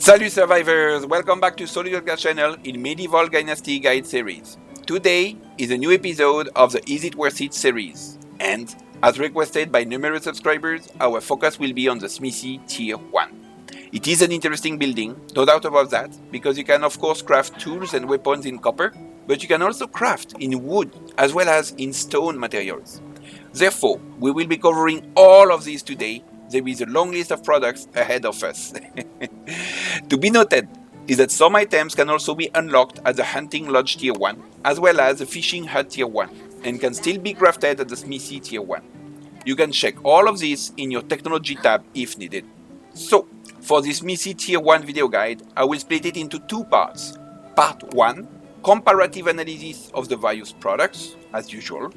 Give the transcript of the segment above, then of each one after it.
Salut survivors! Welcome back to SolutOdka channel in Medieval Dynasty guide series. Today is a new episode of the Is It Worth It series, and as requested by numerous subscribers, our focus will be on the Smithy Tier 1. It is an interesting building, no doubt about that, because you can of course craft tools and weapons in copper, but you can also craft in wood as well as in stone materials. Therefore, we will be covering all of these today. There is a long list of products ahead of us. To be noted is that some items can also be unlocked at the Hunting Lodge Tier 1, as well as the Fishing Hut Tier 1, and can still be crafted at the Smithy Tier 1. You can check all of this in your Technology tab if needed. So, for this Smithy Tier 1 video guide, I will split it into two parts. Part 1, comparative analysis of the various products, as usual,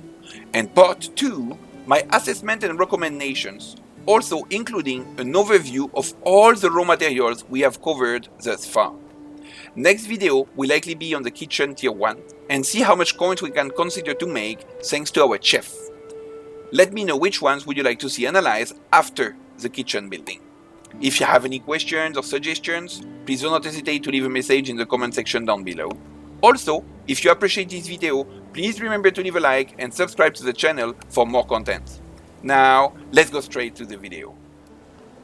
and Part 2, my assessment and recommendations, also including an overview of all the raw materials we have covered thus far. Next video will likely be on the kitchen tier 1 and see how much coins we can consider to make thanks to our chef. Let me know which ones would you like to see analyzed after the kitchen building. If you have any questions or suggestions, please do not hesitate to leave a message in the comment section down below. Also, if you appreciate this video, please remember to leave a like and subscribe to the channel for more content. Now, let's go straight to the video.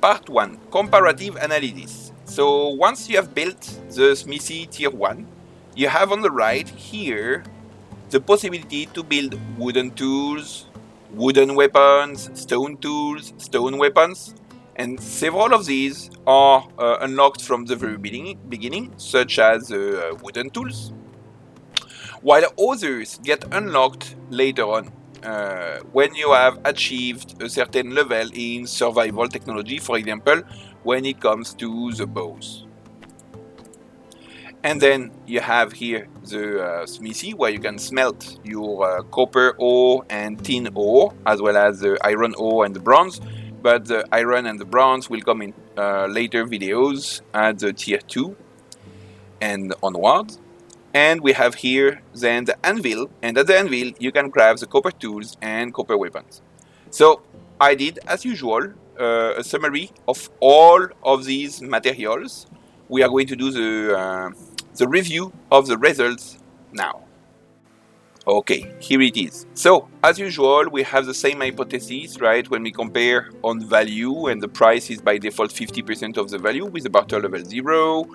Part 1, comparative analysis. So once you have built the Smithy Tier 1, you have on the right here the possibility to build wooden tools, wooden weapons, stone tools, stone weapons, and several of these are unlocked from the very beginning, such as wooden tools, while others get unlocked later on. When you have achieved a certain level in survival technology, for example, when it comes to the bows. And then you have here the smithy, where you can smelt your copper ore and tin ore, as well as the iron ore and the bronze. But the iron and the bronze will come in later videos at the tier 2 and onwards. And we have here then the anvil, and at the anvil you can craft the copper tools and copper weapons. So I did, as usual, a summary of all of these materials. We are going to do the review of the results now. Okay, here it is. So, as usual, we have the same hypothesis, right? When we compare on value, and the price is by default 50% of the value with the barter level 0.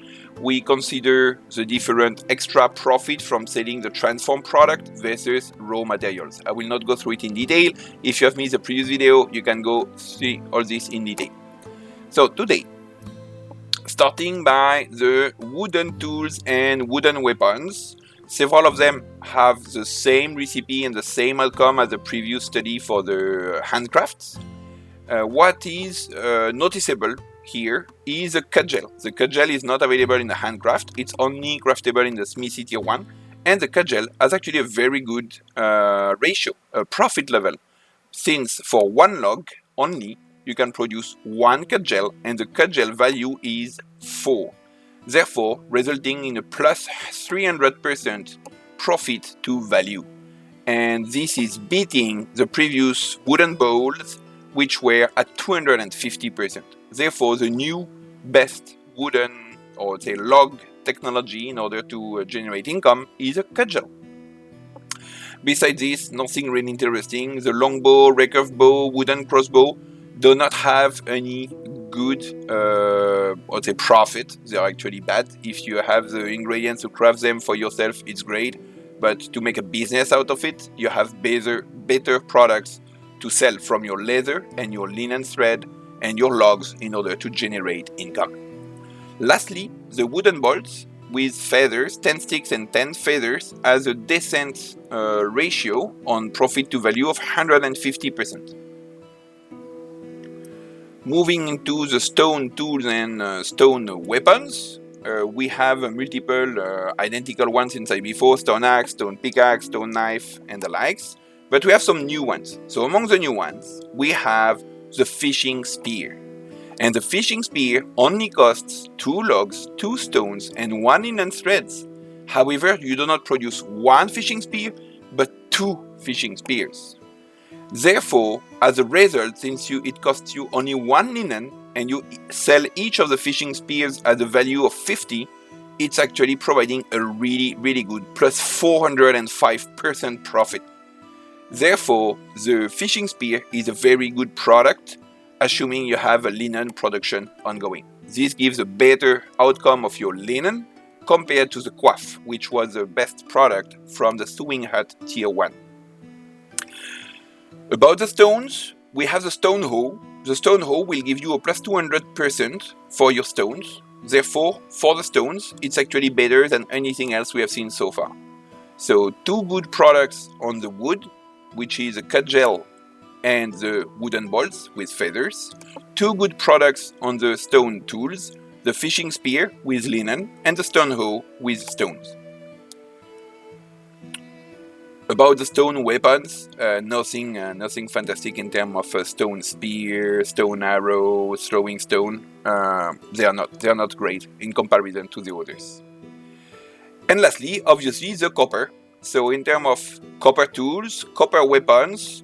We consider the different extra profit from selling the transformed product versus raw materials. I will not go through it in detail. If you have missed the previous video, you can go see all this in detail. So, today, starting by the wooden tools and wooden weapons, several of them have the same recipe and the same outcome as the previous study for the handcrafts. What is noticeable here is a cudgel. The cudgel is not available in the handcraft, it's only craftable in the Smithy Tier 1, and the cudgel has actually a very good ratio, profit level, since for one log only you can produce one cudgel and the cudgel value is 4. Therefore, resulting in a plus 300% profit to value. And this is beating the previous wooden bowls, which were at 250%. Therefore, the new best wooden, or say log technology in order to generate income is a cudgel. Besides this, nothing really interesting. The longbow, recurve bow, wooden crossbow do not have any good profit. They are actually bad. If you have the ingredients to craft them for yourself, it's great, but to make a business out of it, you have better products to sell from your leather and your linen thread and your logs in order to generate income. Lastly, the wooden bolts with feathers, 10 sticks and 10 feathers, has a decent ratio on profit to value of 150%. Moving into the stone tools and stone weapons, we have multiple identical ones inside before: stone axe, stone pickaxe, stone knife, and the likes. But we have some new ones. So among the new ones, we have the fishing spear. And the fishing spear only costs 2 logs, 2 stones, and 1 linen threads. However, you do not produce 1 fishing spear, but 2 fishing spears. Therefore, as a result, since it costs you only 1 linen and you sell each of the fishing spears at the value of 50, it's actually providing a really, really good plus 405% profit. Therefore, the fishing spear is a very good product, assuming you have a linen production ongoing. This gives a better outcome of your linen compared to the coif, which was the best product from the sewing hut tier 1. About the stones, we have the stone hoe. The stone hoe will give you a plus 200% for your stones. Therefore, for the stones, it's actually better than anything else we have seen so far. So 2 good products on the wood, which is a cut gel and the wooden bolts with feathers. 2 good products on the stone tools, the fishing spear with linen and the stone hoe with stones. About the stone weapons, nothing fantastic in terms of stone spear, stone arrow, throwing stone. They are not great in comparison to the others. And lastly, obviously, the copper. So in terms of copper tools, copper weapons,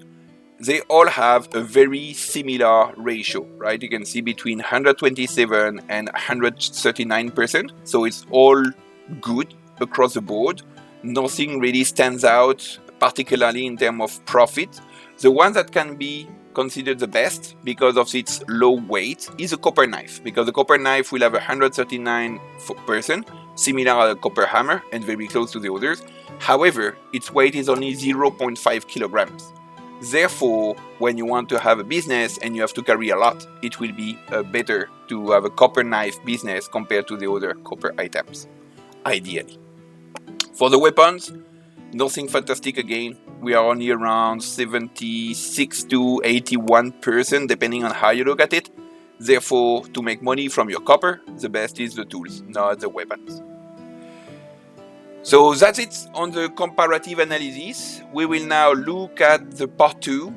they all have a very similar ratio, right? You can see between 127 and 139%. So it's all good across the board. Nothing really stands out, particularly in terms of profit. The one that can be considered the best because of its low weight is a copper knife, because the copper knife will have 139%, similar to a copper hammer and very close to the others. However, its weight is only 0.5 kilograms. Therefore, when you want to have a business and you have to carry a lot, it will be better to have a copper knife business compared to the other copper items, ideally. For the weapons, nothing fantastic again. We are only around 76 to 81%, depending on how you look at it. Therefore, to make money from your copper, the best is the tools, not the weapons. So that's it on the comparative analysis. We will now look at the part 2,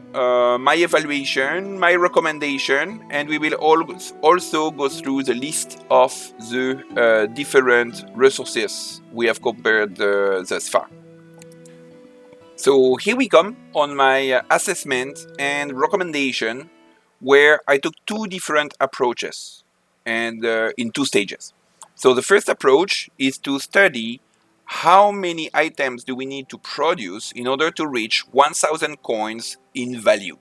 my evaluation, my recommendation, and we will also go through the list of the different resources we have compared thus far. So here we come on my assessment and recommendation, where I took 2 different approaches and in 2 stages. So the first approach is to study how many items do we need to produce in order to reach 1,000 coins in value.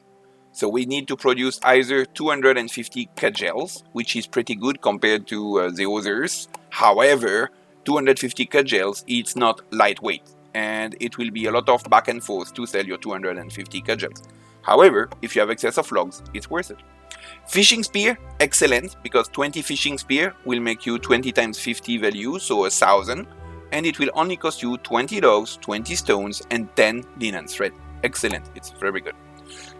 So we need to produce either 250 cudgels, which is pretty good compared to the others. However, 250 cudgels, it's not lightweight, and it will be a lot of back and forth to sell your 250 cudgels. However, if you have excess of logs, it's worth it. Fishing spear, excellent, because 20 fishing spear will make you 20 times 50 value, so 1,000. And it will only cost you 20 logs, 20 stones, and 10 linen thread. Excellent, it's very good.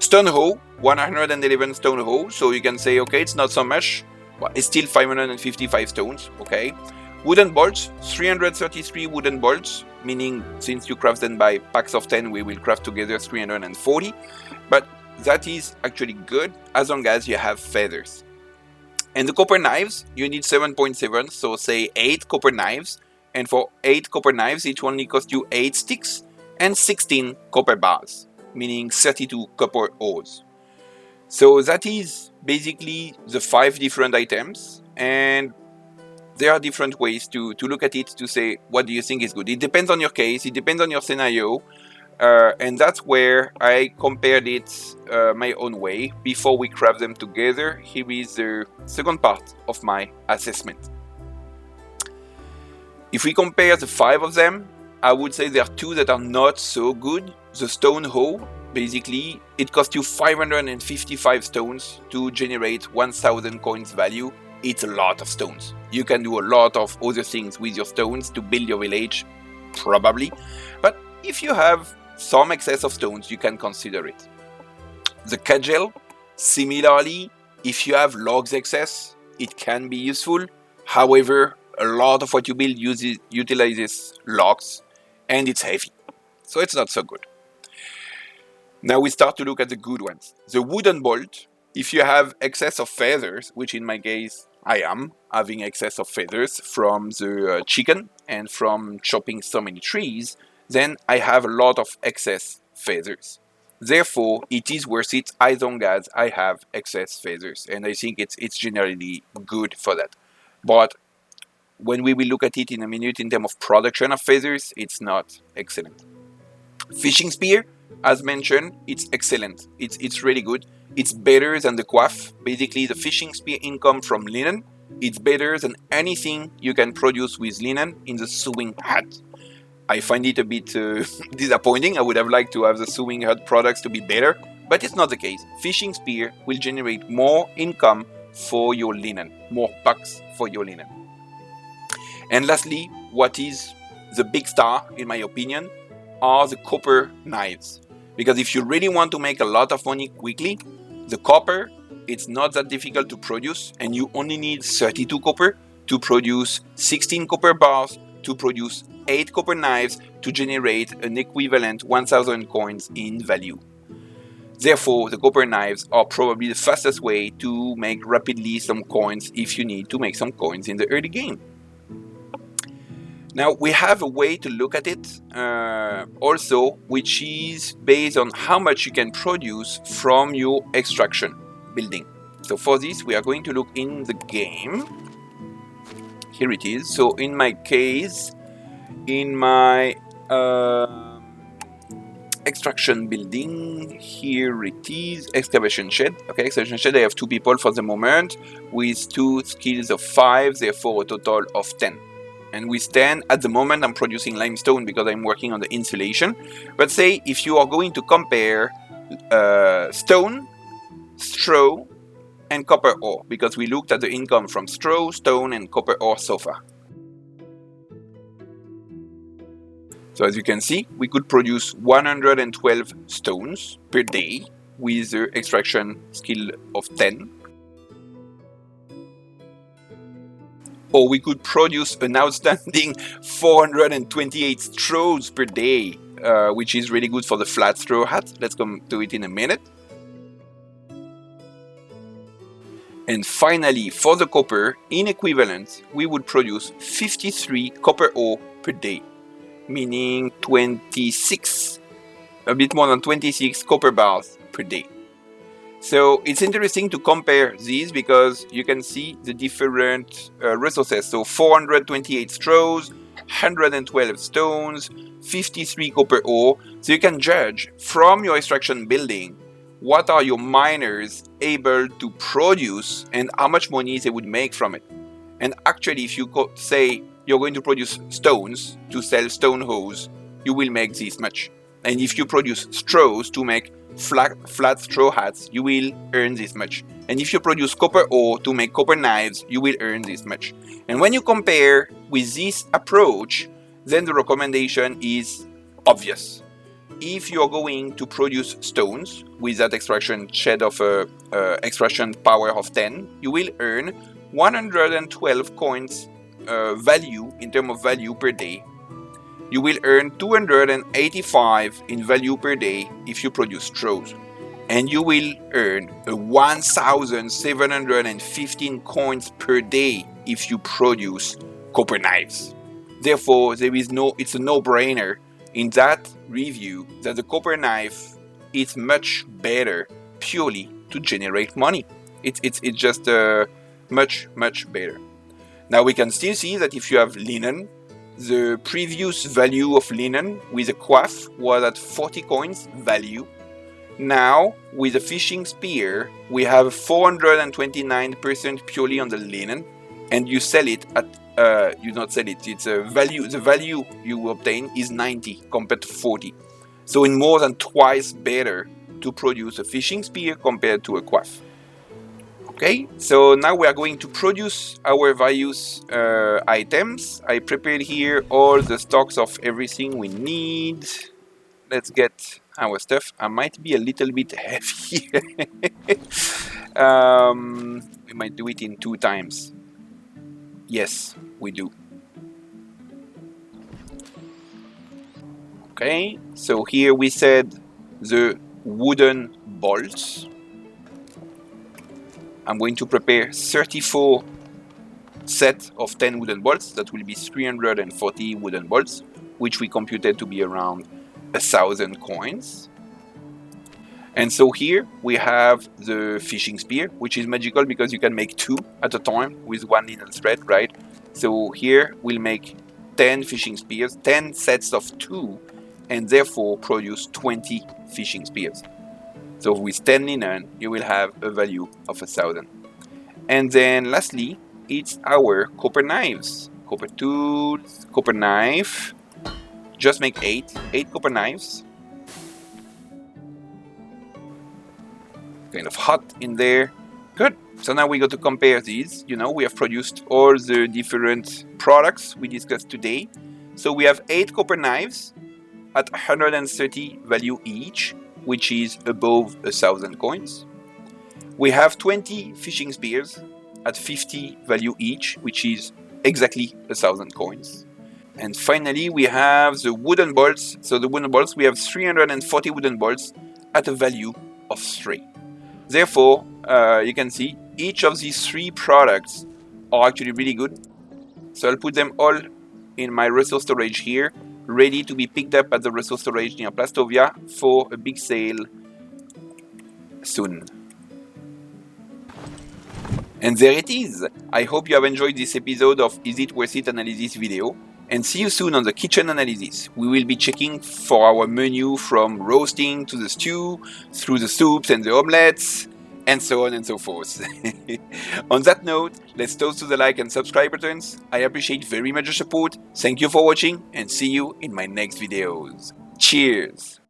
Stone hoe, 111 stone hoe, so you can say, okay, it's not so much, but it's still 555 stones, okay. Wooden bolts, 333 wooden bolts, meaning since you craft them by packs of 10, we will craft together 340, but that is actually good as long as you have feathers. And the copper knives, you need 7.7, so say 8 copper knives. And for 8 copper knives, it only costs you 8 sticks and 16 copper bars, meaning 32 copper ores. So that is basically the 5 different items, and there are different ways to look at it to say, what do you think is good? It depends on your case, it depends on your scenario, and that's where I compared it my own way before we craft them together. Here is the second part of my assessment. If we compare the 5 of them, I would say there are 2 that are not so good. The stone hoe, basically, it costs you 555 stones to generate 1,000 coins value. It's a lot of stones. You can do a lot of other things with your stones to build your village, probably. But if you have some excess of stones, you can consider it. The cudgel, similarly, if you have logs excess, it can be useful. However, a lot of what you build utilizes logs, and it's heavy, so it's not so good. Now we start to look at the good ones. The wooden bolt, if you have excess of feathers, which in my case I am having excess of feathers from the chicken and from chopping so many trees, then I have a lot of excess feathers. Therefore, it is worth it as long as I have excess feathers, and I think it's generally good for that. But when we will look at it in a minute in terms of production of feathers, it's not excellent. Fishing spear, as mentioned, it's excellent. It's really good. It's better than the coif. Basically, the fishing spear income from linen, it's better than anything you can produce with linen in the sewing hat. I find it a bit disappointing. I would have liked to have the sewing hut products to be better, but it's not the case. Fishing spear will generate more income for your linen, more bucks for your linen. And lastly, what is the big star, in my opinion, are the copper knives. Because if you really want to make a lot of money quickly, the copper, it's not that difficult to produce, and you only need 32 copper to produce 16 copper bars, to produce 8 copper knives, to generate an equivalent 1000 coins in value. Therefore, the copper knives are probably the fastest way to make rapidly some coins if you need to make some coins in the early game. Now, we have a way to look at it also, which is based on how much you can produce from your extraction building. So for this, we are going to look in the game. Here it is. So in my case, in my extraction building, here it is, excavation shed. Okay, excavation shed, I have 2 people for the moment with 2 skills of 5, therefore a total of 10. And with 10, at the moment, I'm producing limestone because I'm working on the insulation. But say if you are going to compare stone, straw, and copper ore, because we looked at the income from straw, stone, and copper ore so far. So as you can see, we could produce 112 stones per day with the extraction skill of 10. Or we could produce an outstanding 428 straws per day, which is really good for the flat straw hat. Let's come to it in a minute. And finally, for the copper, in equivalent, we would produce 53 copper ore per day, meaning 26, a bit more than 26 copper bars per day. So it's interesting to compare these because you can see the different resources. So 428 straws, 112 stones, 53 copper ore. So you can judge from your extraction building what are your miners able to produce and how much money they would make from it. And actually, if you say you're going to produce stones to sell stone hoes, you will make this much. And if you produce straws to make flat straw hats, you will earn this much. And if you produce copper ore to make copper knives, you will earn this much. And when you compare with this approach, then the recommendation is obvious. If you're going to produce stones with that extraction shed of extraction power of 10, you will earn 112 coins value in terms of value per day. You will earn 285 in value per day if you produce straws. And you will earn 1,715 coins per day if you produce copper knives. Therefore, it's a no-brainer in that review that the copper knife is much better purely to generate money. It's just much better. Now we can still see that if you have linen, the previous value of linen with a coif was at 40 coins value. Now, with a fishing spear, we have 429% purely on the linen, and you sell it at, you not sell it, it's a value, the value you obtain is 90 compared to 40. So in more than twice better to produce a fishing spear compared to a coif. Okay, so now we are going to produce our various items. I prepared here all the stocks of everything we need. Let's get our stuff. I might be a little bit heavy. We might do it in 2 times. Yes, we do. Okay, so here we said the wooden bolts. I'm going to prepare 34 sets of 10 wooden bolts. That will be 340 wooden bolts, which we computed to be around 1,000 coins. And so here we have the fishing spear, which is magical because you can make 2 at a time with 1 linen thread, right? So here we'll make 10 fishing spears, 10 sets of 2, and therefore produce 20 fishing spears. So with 10 linen, you will have a value of 1,000. And then lastly, it's our copper knives. Copper tools, copper knife. Just make 8 copper knives. Kind of hot in there. Good. So now we go to compare these. You know, we have produced all the different products we discussed today. So we have 8 copper knives at 130 value each, which is above 1,000 coins. We have 20 fishing spears at 50 value each, which is exactly 1,000 coins. And finally, we have the wooden bolts. So the wooden bolts, we have 340 wooden bolts at a value of 3. Therefore, you can see each of these 3 products are actually really good. So I'll put them all in my resource storage here, ready to be picked up at the resource storage near Plastovia for a big sale soon. And there it is. I hope you have enjoyed this episode of Is It Worth It analysis video, and see you soon on the kitchen analysis. We will be checking for our menu from roasting to the stew, through the soups and the omelets, and so on and so forth. On that note, let's toast to the like and subscribe buttons. I appreciate very much your support. Thank you for watching, and see you in my next videos. Cheers!